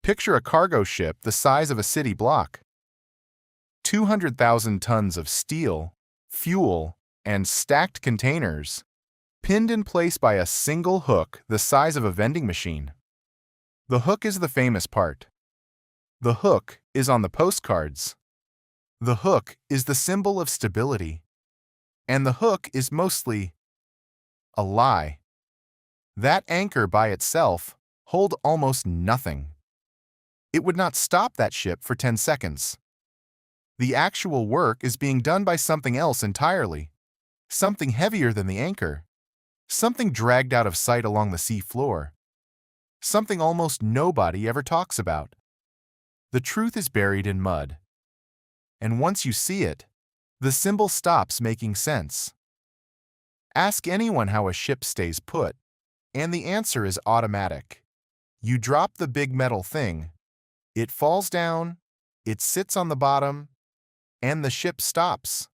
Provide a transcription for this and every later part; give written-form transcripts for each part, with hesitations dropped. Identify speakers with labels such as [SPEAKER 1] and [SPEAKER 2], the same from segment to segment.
[SPEAKER 1] Picture a cargo ship the size of a city block. 200,000 tons of steel, fuel, and stacked containers, pinned in place by a single hook the size of a vending machine. The hook is the famous part. The hook is on the postcards. The hook is the symbol of stability. And the hook is mostly a lie. That anchor by itself holds almost nothing. It would not stop that ship for 10 seconds. The actual work is being done by something else entirely, something heavier than the anchor, something dragged out of sight along the sea floor, something almost nobody ever talks about. The truth is buried in mud. And once you see it, the symbol stops making sense. Ask anyone how a ship stays put, and the answer is automatic. You drop the big metal thing, it falls down, it sits on the bottom, and the ship stops.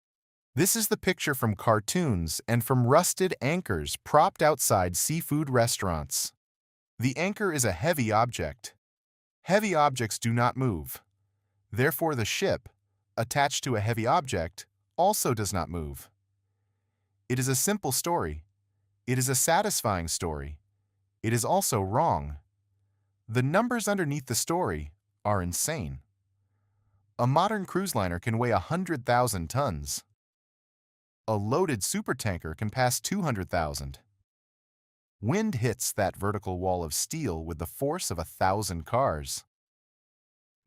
[SPEAKER 1] This is the picture from cartoons and from rusted anchors propped outside seafood restaurants. The anchor is a heavy object. Heavy objects do not move. Therefore, the ship, attached to a heavy object, also does not move. It is a simple story. It is a satisfying story. It is also wrong. The numbers underneath the story are insane. A modern cruise liner can weigh 100,000 tons. A loaded supertanker can pass 200,000. Wind hits that vertical wall of steel with the force of 1,000 cars.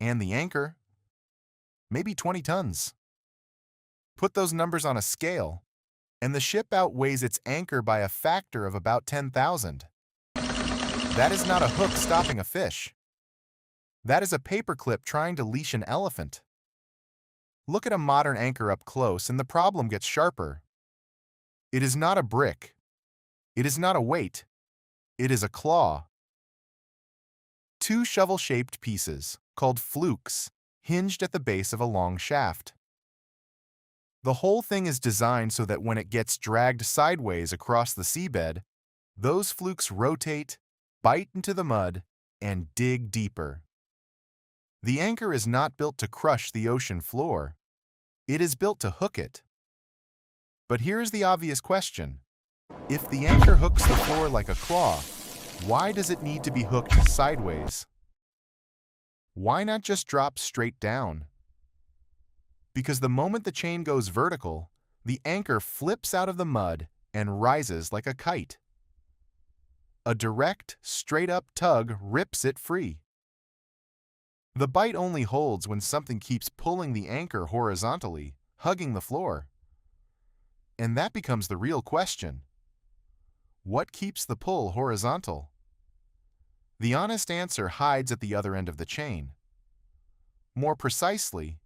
[SPEAKER 1] And the anchor? Maybe 20 tons. Put those numbers on a scale, and the ship outweighs its anchor by a factor of about 10,000. That is not a hook stopping a fish. That is a paperclip trying to leash an elephant. Look at a modern anchor up close and the problem gets sharper. It is not a brick. It is not a weight. It is a claw. Two shovel-shaped pieces, called flukes, hinged at the base of a long shaft. The whole thing is designed so that when it gets dragged sideways across the seabed, those flukes rotate, bite into the mud, and dig deeper. The anchor is not built to crush the ocean floor. It is built to hook it. But here's the obvious question. If the anchor hooks the floor like a claw, why does it need to be hooked sideways? Why not just drop straight down? Because the moment the chain goes vertical, the anchor flips out of the mud and rises like a kite. A direct, straight-up tug rips it free. The bite only holds when something keeps pulling the anchor horizontally, hugging the floor. And that becomes the real question. What keeps the pull horizontal? The honest answer hides at the other end of the chain. More precisely,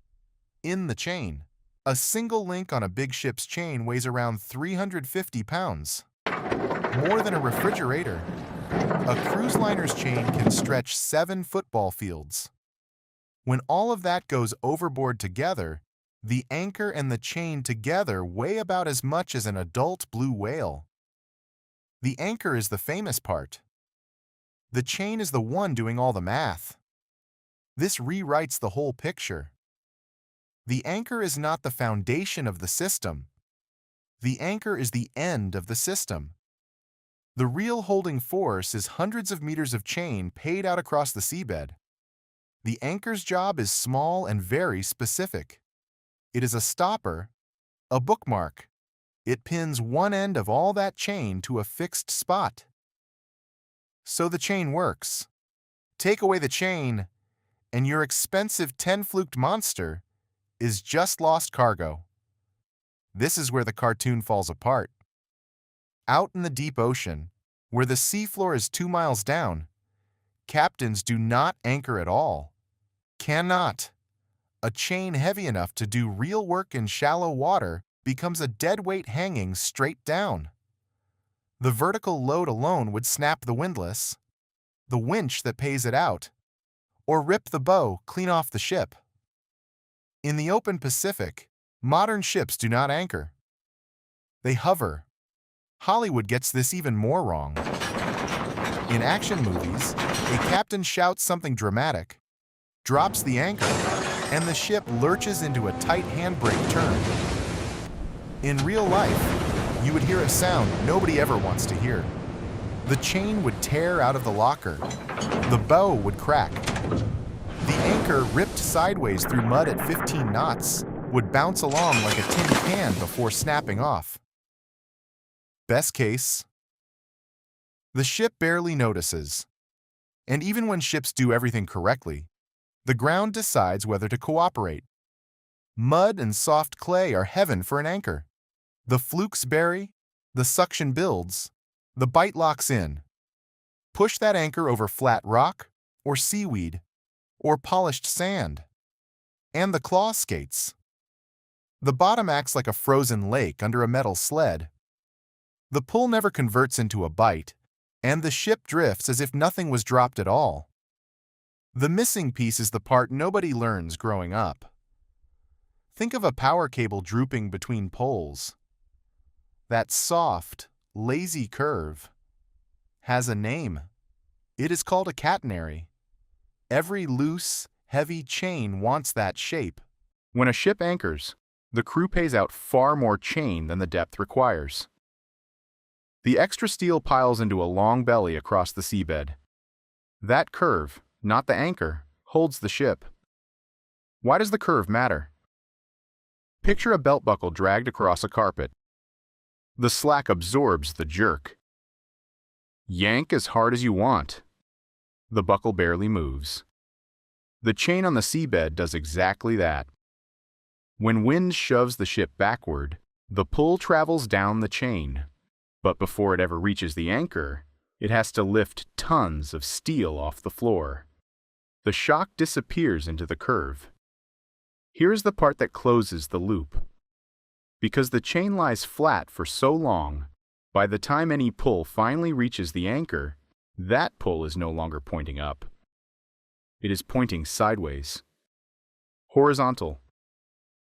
[SPEAKER 1] in the chain. A single link on a big ship's chain weighs around 350 pounds. More than a refrigerator. A cruise liner's chain can stretch 7 football fields. When all of that goes overboard together, the anchor and the chain together weigh about as much as an adult blue whale. The anchor is the famous part. The chain is the one doing all the math. This rewrites the whole picture. The anchor is not the foundation of the system. The anchor is the end of the system. The real holding force is hundreds of meters of chain paid out across the seabed. The anchor's job is small and very specific. It is a stopper, a bookmark. It pins one end of all that chain to a fixed spot. So the chain works. Take away the chain, and your expensive 10-fluked monster is just lost cargo. This is where the cartoon falls apart. Out in the deep ocean, where the seafloor is 2 miles down, captains do not anchor at all. Cannot. A chain heavy enough to do real work in shallow water becomes a deadweight hanging straight down. The vertical load alone would snap the windlass, the winch that pays it out, or rip the bow clean off the ship. In the open Pacific, modern ships do not anchor. They hover. Hollywood gets this even more wrong. In action movies, a captain shouts something dramatic, drops the anchor, and the ship lurches into a tight handbrake turn. In real life, you would hear a sound nobody ever wants to hear. The chain would tear out of the locker. The bow would crack. The anchor, ripped sideways through mud at 15 knots, would bounce along like a tin can before snapping off. Best case, the ship barely notices. And even when ships do everything correctly, the ground decides whether to cooperate. Mud and soft clay are heaven for an anchor. The flukes bury, the suction builds, the bite locks in. Push that anchor over flat rock, or seaweed, or polished sand. And the claw skates. The bottom acts like a frozen lake under a metal sled. The pull never converts into a bite, and the ship drifts as if nothing was dropped at all. The missing piece is the part nobody learns growing up. Think of a power cable drooping between poles. That soft, lazy curve has a name. It is called a catenary. Every loose, heavy chain wants that shape. When a ship anchors, the crew pays out far more chain than the depth requires. The extra steel piles into a long belly across the seabed. That curve, not the anchor, holds the ship. Why does the curve matter? Picture a belt buckle dragged across a carpet. The slack absorbs the jerk. Yank as hard as you want. The buckle barely moves. The chain on the seabed does exactly that. When wind shoves the ship backward, the pull travels down the chain. But before it ever reaches the anchor, it has to lift tons of steel off the floor. The shock disappears into the curve. Here is the part that closes the loop. Because the chain lies flat for so long, by the time any pull finally reaches the anchor, that pull is no longer pointing up. It is pointing sideways. Horizontal.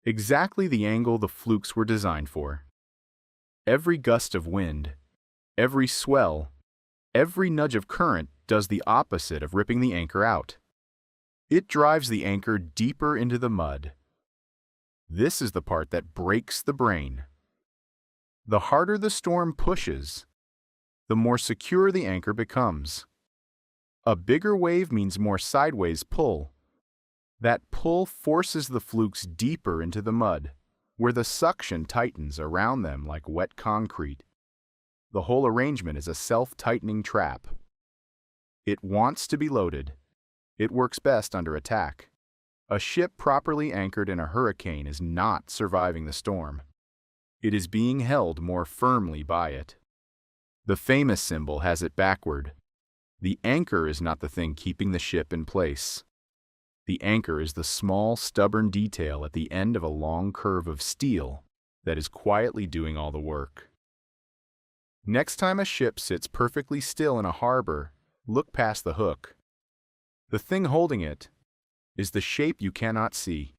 [SPEAKER 1] Exactly the angle the flukes were designed for. Every gust of wind, every swell, every nudge of current does the opposite of ripping the anchor out. It drives the anchor deeper into the mud. This is the part that breaks the brain. The harder the storm pushes, the more secure the anchor becomes. A bigger wave means more sideways pull. That pull forces the flukes deeper into the mud, where the suction tightens around them like wet concrete. The whole arrangement is a self-tightening trap. It wants to be loaded. It works best under attack. A ship properly anchored in a hurricane is not surviving the storm. It is being held more firmly by it. The famous symbol has it backward. The anchor is not the thing keeping the ship in place. The anchor is the small, stubborn detail at the end of a long curve of steel that is quietly doing all the work. Next time a ship sits perfectly still in a harbor, look past the hook. The thing holding it is the shape you cannot see.